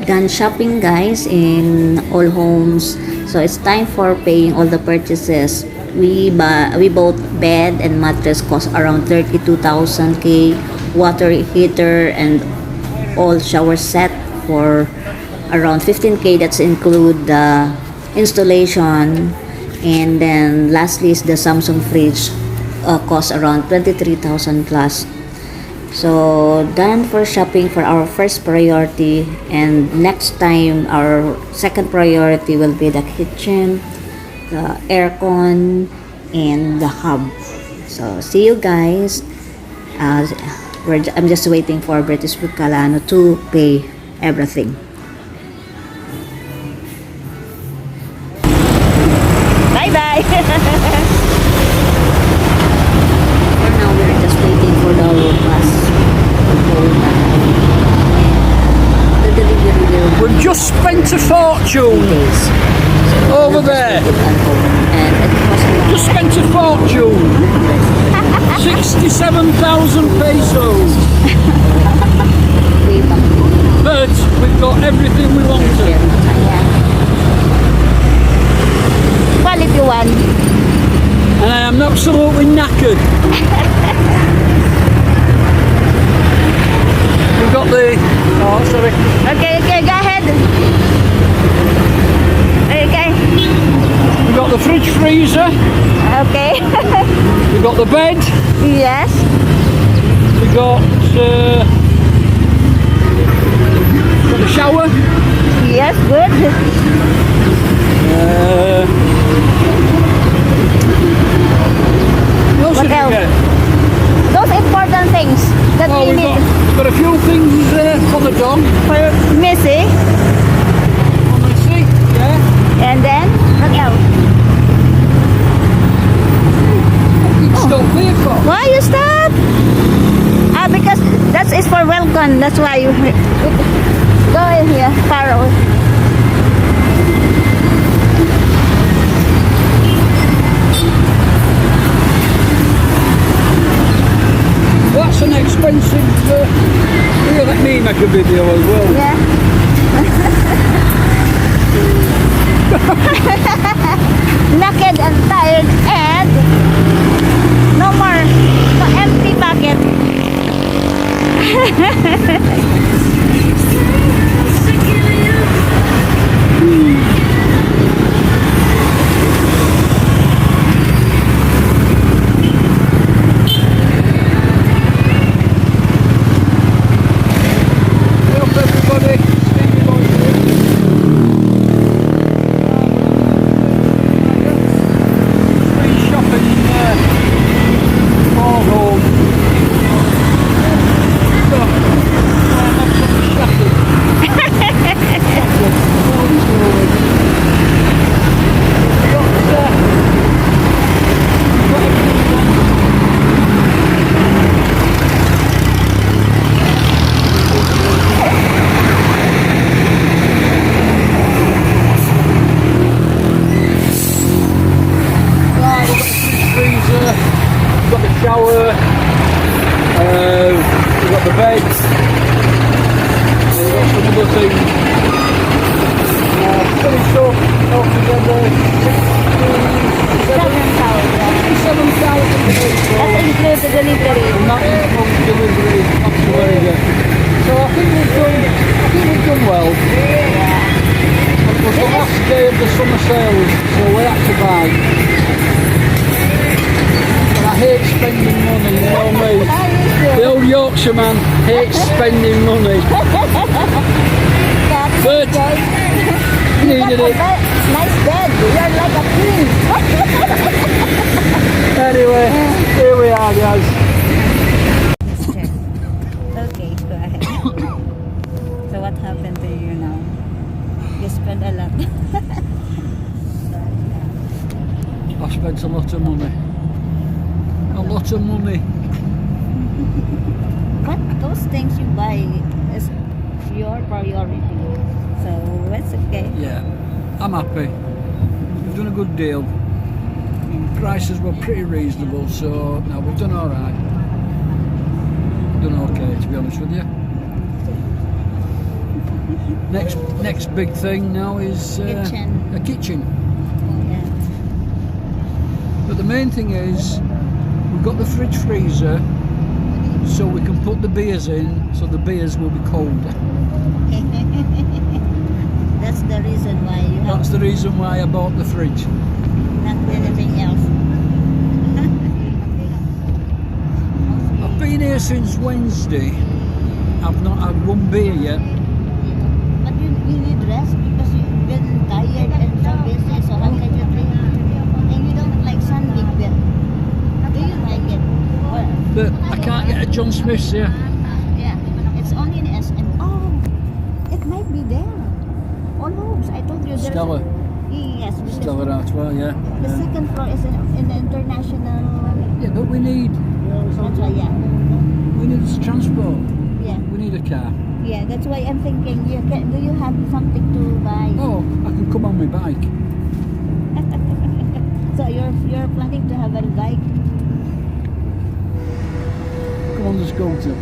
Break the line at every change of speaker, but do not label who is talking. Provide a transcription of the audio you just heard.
done shopping, guys, in all homes. So it's time for paying all the purchases. We bought bed and mattress cost around 32,000 K, water heater and all shower set for around 15K. That's include the installation. And then lastly is the Samsung fridge, cost around 23,000 plus. So done for shopping for our first priority, and next time our second priority will be the kitchen, the aircon, and the hub. So see you guys. I'm just waiting for British Bicolano to pay everything. Bye bye. For now, we're just waiting for the bus to go back. The delivery will
We've just spent a fortune
days. So
over there.
And it costs around
Just spent a fortune. 67,000 pesos.
way back.
But we've got everything we wanted.
Quality one.
And I am absolutely knackered. We've got the... Oh, sorry.
Okay, go ahead. Okay.
We've got the fridge freezer.
Okay.
We've got the bed.
Yes.
We've got the shower.
Yes, good.
What else
What
did we
else?
get?
Those important things that
Oh,
we
we've
need
got a few things for the dog.
for Missy.
On the seat, yeah.
And then, what else?
Stop there for.
Why you stop? Because that is for welcome. That's why you go in here, far away.
That's an expensive. Here, let me make a video as well.
Yeah. Naked and tired and no more, no empty bucket.
Help everybody. Free shopping for home. Freezer, we've got the shower, we've got the bed, we've got some other things. Finished up altogether 67,000
That includes the delivery.
not income delivery, not to worry yet. So I think we've done well. It was the last day of the summer sales, so we're at to buy. I hate spending money, you know me. The old Yorkshire man hates spending money. But needed it.
Nice bed. You're like a queen.
Anyway, here we are, guys.
Okay, go ahead. So what happened to you now? You spent a lot.
I spent a lot of money. A lot of money.
But those things you buy is your priority. So it's okay.
Yeah, I'm happy. We've done a good deal. Prices were pretty reasonable, so no, we've done all right. Done okay, to be honest with you. Next big thing now is
Kitchen.
a kitchen.
Oh, yeah.
But the main thing is we've got the fridge freezer, so we can put the beers in, so the beers will be cold.
That's the reason why you have
That's the reason why I bought the fridge.
not anything else.
I've been here since Wednesday. I've not had one beer yet.
But you need rest because you've been tired and so busy, so how can you drink? And you don't like Sunday beer. Do you like it? Well,
But I can't get a John Smith's here.
yeah, it's only in SM. Oh, it might be there. All homes. I told you there's
Stella.
Yes, because
Stella Artois, yeah.
the second floor is in the international.
Yeah, but we need
That's why, yeah.
transport.
Yeah.
We need a car.
Yeah, that's why I'm thinking, do you have something to buy?
Oh, I can come on my bike.
So you're planning to have a bike?
Come on the scooter.